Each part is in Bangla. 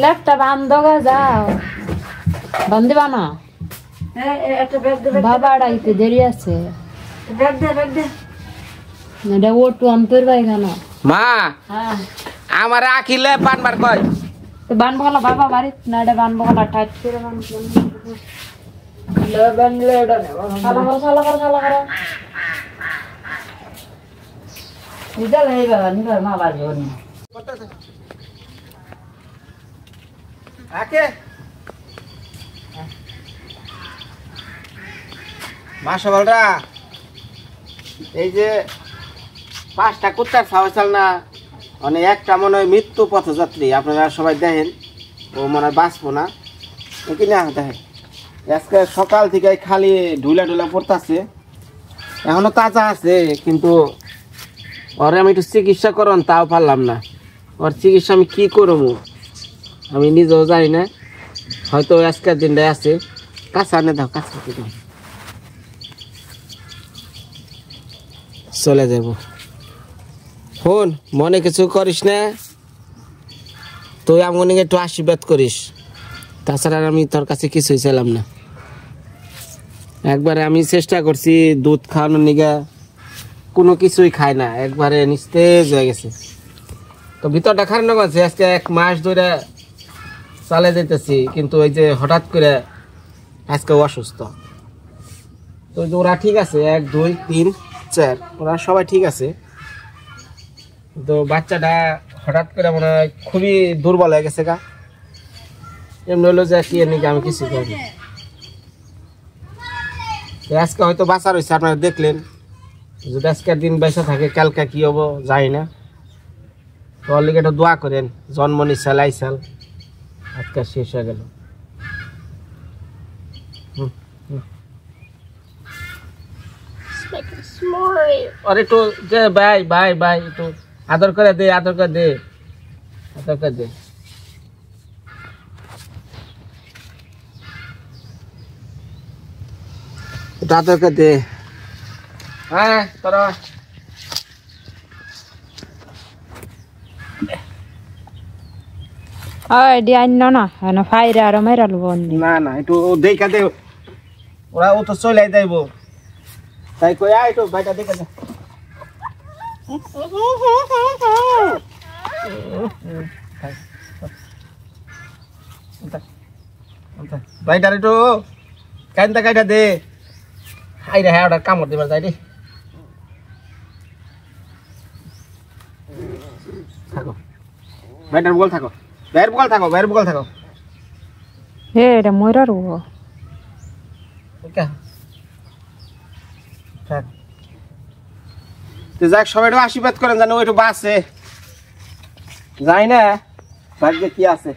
ল্যাপটা বান্ধ যাও বান্ধিবা না বাবা আড়াইতে দেরি আছে এটা ওটু অন্তর পায়খানা মা আমার আখিলে বানবার কয় তো বানবো গলা বাবা বাড়ি না এটা বানবো গলা টাইট করে বানবো বানলে এটা সালা করো এটা লাইবা নিবার মা বাজবো না আকে মাশাআল্লাহ এই যে 5টা কুত্তার ছাওয়াল না মানে একটা মনে হয় মৃত্যু পথযাত্রী আপনারা সবাই দেখেন ও মনে হয় বাঁচবো না কি না দেখেন আজকে সকাল থেকে খালি ঢুলা পড়তাছে এখনো তাজা আছে কিন্তু ওরে আমি একটু চিকিৎসা করন তাও পারলাম না ওর চিকিৎসা আমি কি করবো আমি নিজেও জানি না হয়তো আজকের দিনটাই আছে কাঁচা আনে দাও কাঁচা দাও চলে যাব ফোন মনে কিছু করিস না তুই এমন একটু আশীর্বাদ করিস তাছাড়া আমি তোর কাছে কিছুই চাইলাম না একবারে আমি চেষ্টা করছি দুধ খাওয়ানোর নিগা কোনো কিছুই খায় না একবারে নিস্তেজ হয়ে গেছে তো ভিতরটা খারাপ আছে আজকে 1 মাস ধরে চালে যেতেছি কিন্তু ওই যে হঠাৎ করে আজকে অসুস্থ তো ওরা ঠিক আছে 1 2 3 4 ওরা সবাই ঠিক আছে তো বাচ্চাটা হঠাৎ করে মনে হয় খুবই দুর্বল হয়ে গেছে গা এমনি হলো যে কি নাকি আমি কিছু করি আজকে হয়তো বাঁচার হয়েছে আপনারা দেখলেন যদি আজকের দিন বেঁচে থাকে কালকে কি হবো জানি না তো অলরেডি একটু দোয়া করেন জন্ম নিশাল আইসাল আজকে শেষ হয়ে গেল আর একটু যে বাই একটু আদর করে দে একটু আদর করে দে হ্যাঁ তোরা না ফাইরে আর মেরা লব না একটু দেখা দে ওরা ও তো চলে যাইব তাই কই আয় একটু ভাইটা দেখে দে ভাইটার একটু কাইটা দে হাইরে হ্যাঁ ওটা কামড় দিবার যাই রে থাকো ভাইটার বল থাকো বাইরের বল থাকো হে এটা ময়রা রব যাক সবাই একটু আশীর্বাদ করেন জানো একটু বাঁচে যাই না ভাগ্যে কি আছে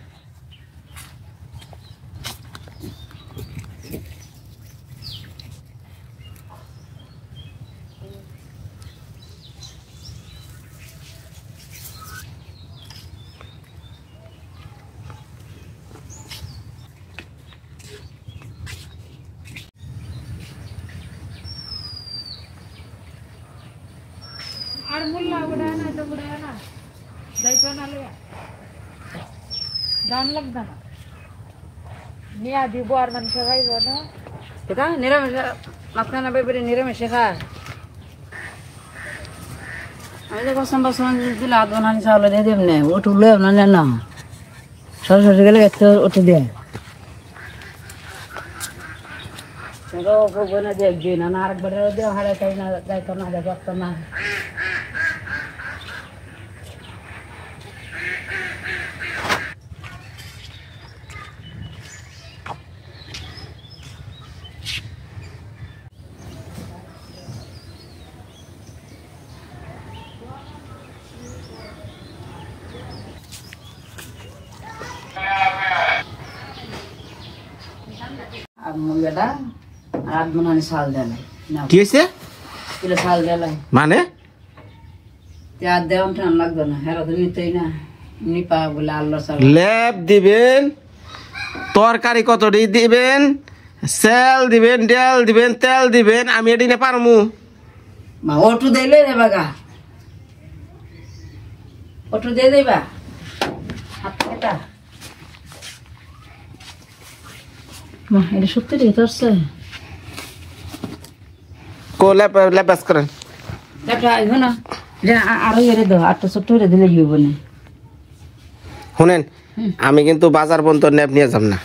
আর মুল্লা উড়ায় না তো উড়ায় না যাইতো না লইয়া দাম লাগবে না নিয়া দিব আর মানুষ খাইব না এটা নিরামিষ মাঝখানে বেবরে নিরামিষ খায় আমি তো কসম বসন দিলে আধ বানানি চাউল দিয়ে দেব না ওটু লয়ে না না সরসরি গেলে একটু ওটু দিয়ে সেটা খুব না দেখবি না আরেকবার দিয়ে হারাই তাই না যাইতো না দেখতো না কি হয়েছে মানে লেপ দিবেন তরকারি কতটি দিবেন সেল দিবেন ডাল দিবেন তেল দিবেন আমি এটি না পারমু ওটু দিলে রে বাগা অটো দিয়ে দেবা হাত এটা মা এটা সত্যি রে তোরছে কো লেপাস করেন লেপটা আইব না আরো এরে দাও আটটা ছোট্ট করে দিলে যাইব না শুনেন আমি কিন্তু বাজার পর্যন্ত ন্যাপ নিয়ে যাব না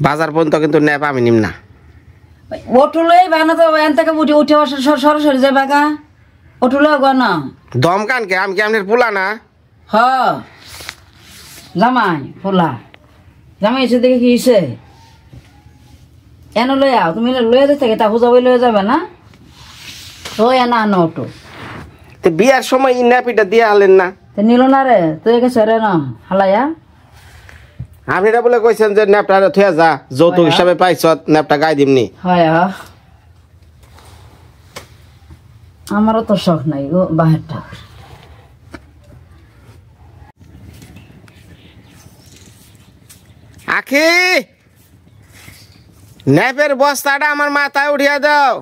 বাজার পর্যন্ত কিন্তু ন্যাপ আমি নিম না অটো লই বানা তো এন থেকে উঠে উঠে সরাসরি যাবে গা অটো লই গো না দম কানকে আমি কি আপনার পোলা না হ জামাই পোলা জামাই এসে দেখে কি হয়েছে এনে লই আও তুমি লয়ে যেতে তা হুজাবই লয়ে যাবে না ও এনা আনো অটো তো বিয়ার সময় ই ন্যাপিটা দিয়ে আনলেন না তো নিল না রে তুই গেছে রে না হালাইয়া আপনি বলে কইছেন যে ন্যাপটা থুয়া যা যৌতুক হিসাবে পাইছ ন্যাপটা গাই দিমনি হয় আমারও তো শখ নাই গো বাহেরটা আখি ন্যাপের বস্তাটা আমার মাথায় উঠিয়ে দাও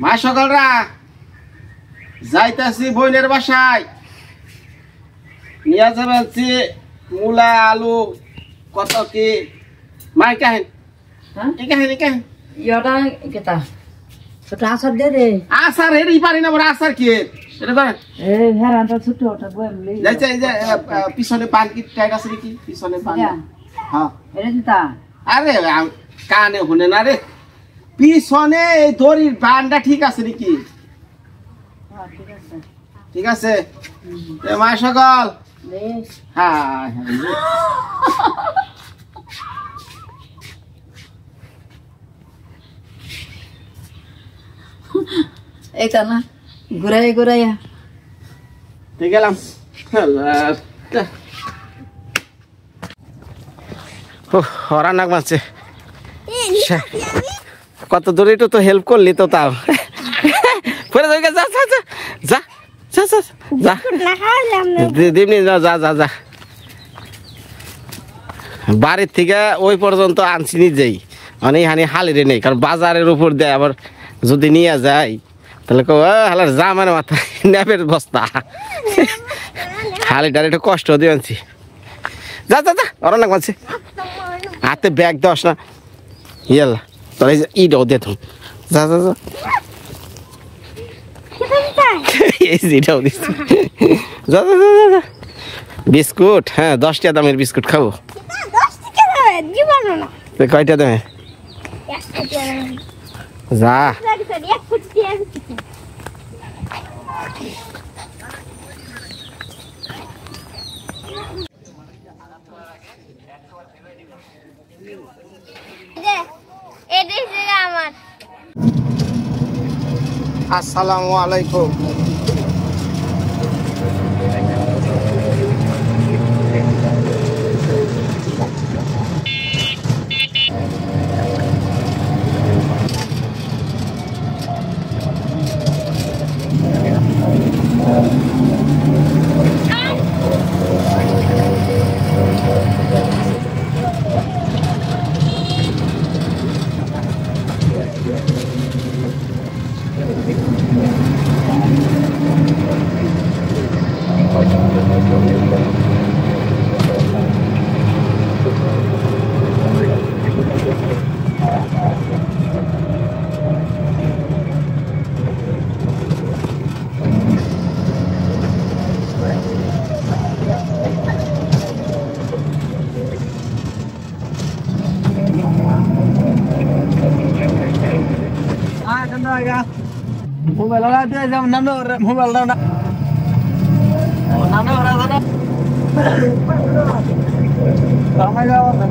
মা সকালরা যাইতাছি বোনের বাসায় নিয়ে যাচ্ছি মূলা আলু কত কি মাই কাহেন কাহেন ইয়টা কেতা ছোট আচার দে দে আসার হেরি পারি না বড় আসার কি এটা ধরেন এ ভেড়াটা ছোট ওটা বলি যাইছে এই যে পিছনে পান কি টাইট আছে কি পিছনে পান হ্যাঁ এটা দিতা আরে কানে শুনে না রে পিছনে এই দড়ির বানটা ঠিক আছে নাকি ঠিক আছে মা সকল হ্যাঁ এইটা না ঘুরাইয়া ঠিক গেলাম হরা নাক মারছে কত দূরে তো হেল্প করলি তো তাও পরে যা যা যা যা যা যা যা দিবনি যা যা যা যা বাড়ির থেকে ওই পর্যন্ত আনছি নিজেই মানে হানি হালিরে নেই কারণ বাজারের উপর দেয় আবার যদি নিয়ে যাই তাহলে হালার যা মানে মাথায় ন্যাপের বস্তা হালিটার একটু কষ্ট দিয়ে আনছি যা যা যা ওরা নাক মারছে হাতে ব্যাগ দশ না ইয়াল্লা তোর ইটাও দে তুমি যা যা যা এটাও দিচ্ছি যা যা যা যা বিস্কুট হ্যাঁ 10 টাকা দামের বিস্কুট খাবো কয়টা দামে যা আসসালামু আলাইকুম মোবাইল দিয়ে যাও নানো মোবাইল দাও না নানো ওরা কামে যাওয়া না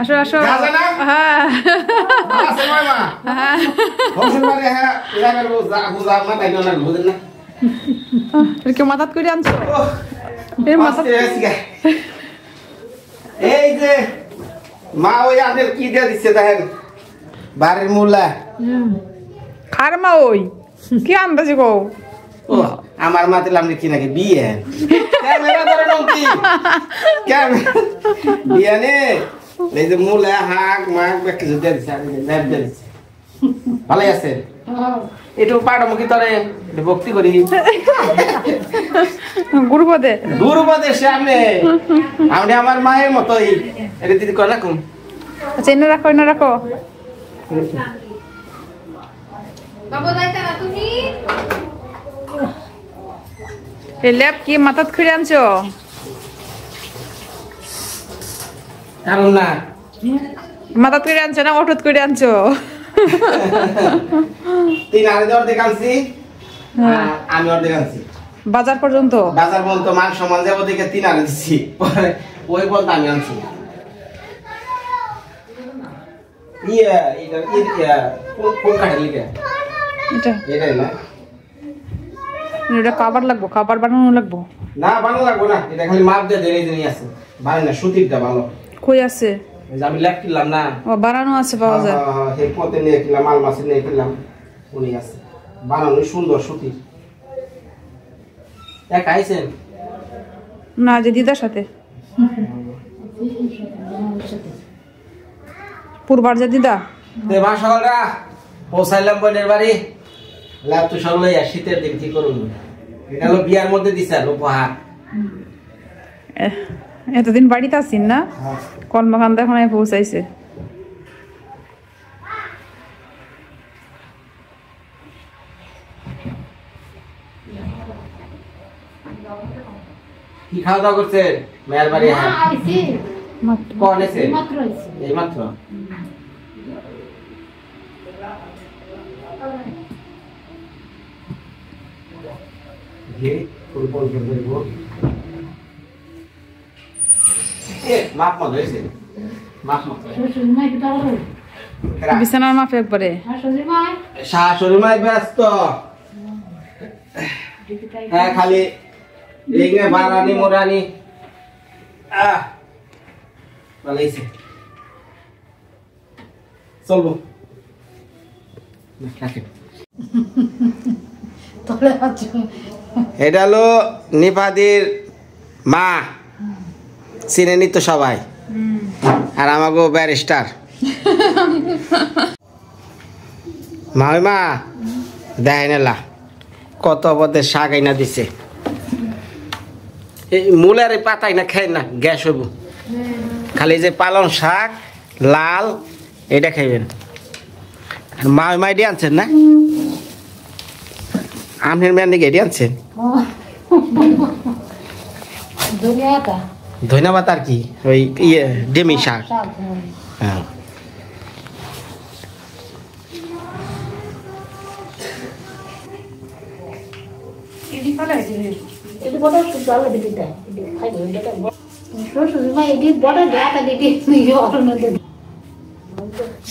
আসো আসো যাবে না? হ্যাঁ আছে মামা হ্যাঁ হোসেন মারে হ্যাঁ লাগার বুঝা মাথায় না বুঝেন না এর কি মাথাত করে আনছো এর মাথা এই যে মা ওই আদের কি দিয়ে দিচ্ছে দেখেন বাড়ির মূলা খার মা ওই কি আন্দাজে গো ও আমার মা দিলাম কি নাকি বিয়ে ক্যামেরা ধরে নকি ক্যামেরা বিয়ে নে এই যে মূলা হাক মাক কিছু দিয়ে দিচ্ছে ল্যাব দিয়ে দিচ্ছে ভালো আছে একটু পাড়ামুখী তরে ভক্তি করি গুরুপদের সামনে আমি আমার মায়ের মতোই এটা দিদি করে রাখুন আচ্ছা এনে রাখো এই ল্যাব কি মাথাত খুঁড়ে আনছো কারণ না মাথাত করে আনছো না অটোত করে আনছো 3,000 অর্ধেক আনছি আমি অর্ধেক আনছি বাজার পর্যন্ত মান সমান যাবো দেখে 3,000 দিচ্ছি পরে ওই বলতে আমি আনছি কোন কাঠের লিখে এটাই না এটা খাবার লাগবো খাবার বানানো লাগবো না বানানো লাগবো না এটা খালি মাপ দিয়ে দেয় এই আছে বানাই না সুতিরটা ভালো কই আছে আমি ল্যাপ কিনলাম না ও বানানো আছে পাওয়া যায় সেই পথে নিয়ে কিনলাম মাল মাছে নিয়ে কিনলাম উনি আছে বানানো সুন্দর সুতির এক আইছেন না যে দিদার সাথে পূর্বার যে দিদা মা সকালরা পৌঁছাইলাম বোনের বাড়ি ল্যাপ তো সব লইয়া শীতের দিন কি করুন এটা হলো বিয়ার মধ্যে দিছে উপহার এতদিন বাড়িতে আসিন না কর্মকাণ্ড এখন পৌঁছাইছে কি খাওয়া দাওয়া করছেন মেয়ের বাড়ি কখন এসে এই মাত্র বিছানার মাপে একবারে শাশুড়ি মাই ব্যস্ত হ্যাঁ খালি বারানি মোরানি ভালোইছে চলবো এটা হলো নিপাদির মা চিনে নিত সবাই আর আমাকে ব্যারিস্টার মা ওই মা দেয় নেলা কত পদের শাক আইনা দিছে এই মূলার এই পাতাই না খাই না গ্যাস হইব খালি যে পালং শাক লাল এটা খাইবেন আর মা ওই মাই দিয়ে আনছেন না আপনার মেয়ের দিকে এটি আনছেন ধন্যবাদ আর কি ওই ইয়ে ডেমি শাক হ্যাঁ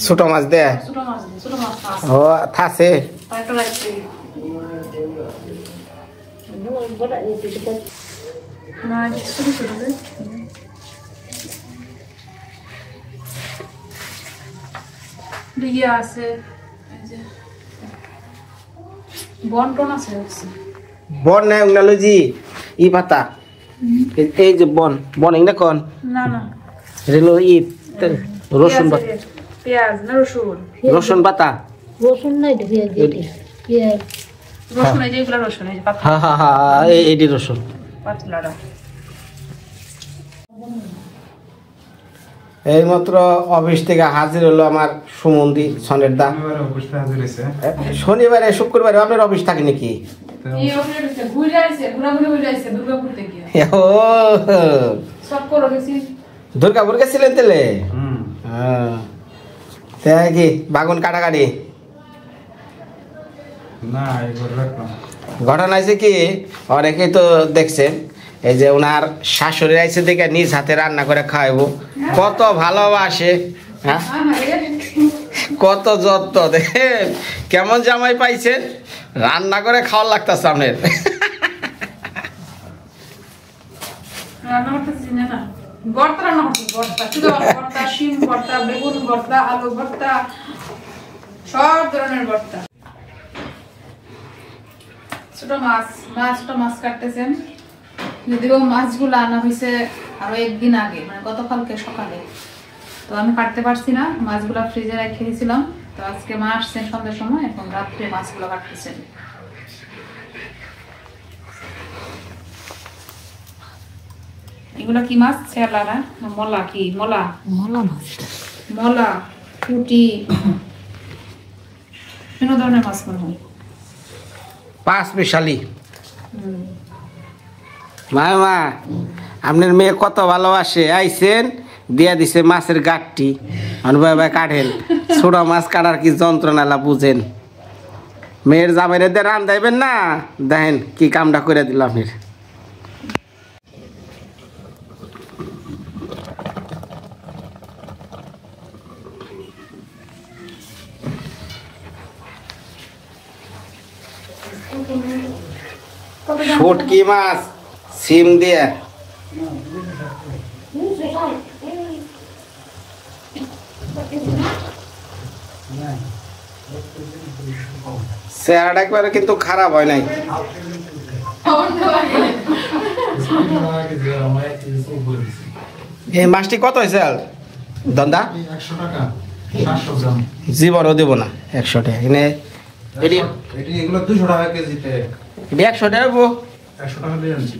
ছোট মাছ দে ও থাসে আছে বন্টন আছে বন নাই উংনালজি ই পাতা এই যে বন বন ইংনা কোন না না রেলো ই রসুন পাতা পেঁয়াজ না রসুন রসুন পাতা রসুন নাই পেঁয়াজ পেঁয়াজ রসুন এই যেগুলো রসুন এই যে পাতলা হ্যাঁ হ্যাঁ হ্যাঁ এইটি রসুন পাতলাটা এই মাত্র অফিস থেকে হাজির হলো আমার সুমন্দি সনের দা শনিবারে শুক্রবারে আপনার অফিস থাকে নাকি এই অফিসে ঘুরে আইছে ঘুরে আইছে দুর্গাপুর থেকে ও সব করে গেছি দুর্গাপুর গেছিলেন তেলে তাই কি বাগুন কাটাকাটি ঘটনা আছে কি অনেকেই তো দেখছেন এই যে ওনার শাশুড়ি আইছে দেখে নিজ হাতে রান্না করে খাওয়াবো, কত ভালোবাসে, হ্যাঁ কত যত্ন, দেখেন কেমন জামাই পাইছে, রান্না করে খাওয়ার লাগতেছে আপনার। রান্না করতেছি না, ভর্তা রান্না করছি, ভর্তা, শুধু ভর্তা, শিম ভর্তা, বেগুন ভর্তা, আলু ভর্তা, সব ধরনের ভর্তা। ছোট মাছ কাটতেছেন, যদিও মাছগুলো আনা হয়েছে আরো একদিন আগে, মানে গতকালকে সকালে, তো আমি কাটতে পারছি না, মাছগুলো ফ্রিজে রেখে দিয়েছিলাম। তো আজকে মা আসছেন সন্ধ্যার সময়, এখন রাত্রে মাছগুলো কাটতেছেন। এগুলো কি মাছ? চেলা না মলা? কি মলা? মলা মাছ, মলা, পুঁটি, বিভিন্ন ধরনের মাছ মনে হয়। পাঁচ মিশালি। মা আপনার মেয়ে কত ভালোবাসে, আইছেন দিয়া দিছে মাছের গাঠটি, ভাই কাটেন, ছোট মাছ কাটার কি যন্ত্রণালা বুঝেন। মেয়ের জামাইরে দিয়ে রান্ধাইবেন না, দেখেন কি কামটা করে দিল আপনার। শুটকি মাছ সিম দিয়ে, চেহারাটা একবারে কিন্তু খারাপ হয় নাই। এই মাছটি কত হয়েছে দন্দা? 100 টাকা, 700 গ্রাম। জীবনও দেবো না 100 টাকা, এখানে এগুলো 200 টাকা কেজিতে। 100 টাকা 100 টাকা দিয়ে আনছি।